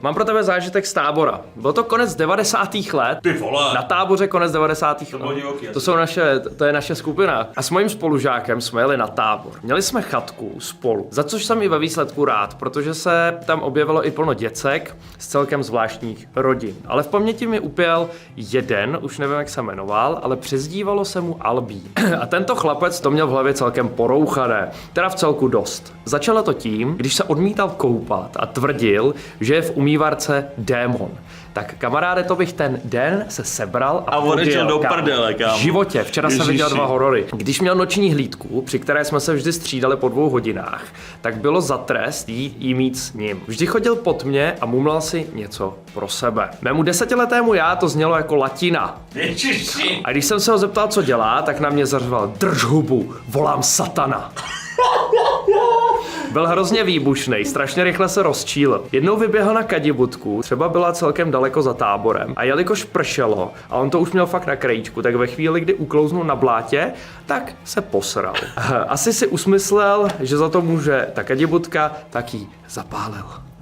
Mám pro tebe zážitek z tábora. Byl to konec 90. let. Ty vole. Na táboře konec 90. let. To je naše skupina. A s mojím spolužákem jsme jeli na tábor. Měli jsme chatku spolu. Za což jsem i ve výsledku rád, protože se tam objevilo i plno děcek z celkem zvláštních rodin. Ale v paměti mi upěl jeden, už nevím, jak se jmenoval, ale přezdívalo se mu Albí. A tento chlapec to měl v hlavě celkem porouchané. Teda v celku dost. Začalo to tím, když se odmítal koupat a tvrdil, že je v umývarce démon. Tak kamaráde, to bych ten den se sebral a odešel do prdele, kámo. V životě, včera jsem viděl 2 horory. Když měl noční hlídku, při které jsme se vždy střídali po 2 hodinách, tak bylo za trest jít jí mít s ním. Vždy chodil po tmě a mumlal si něco pro sebe. Mému 10letému já to znělo jako latina. Ježiši. A když jsem se ho zeptal, co dělá, tak na mě zařval: drž hubu, volám satana. Byl hrozně výbušnej, strašně rychle se rozčílil. Jednou vyběhl na kadibutku, třeba byla celkem daleko za táborem, a jelikož pršelo a on to už měl fakt na krajíčku, tak ve chvíli, kdy uklouznul na blátě, tak se posral. Asi si usmyslel, že za to může ta kadibutka, tak ji zapálil.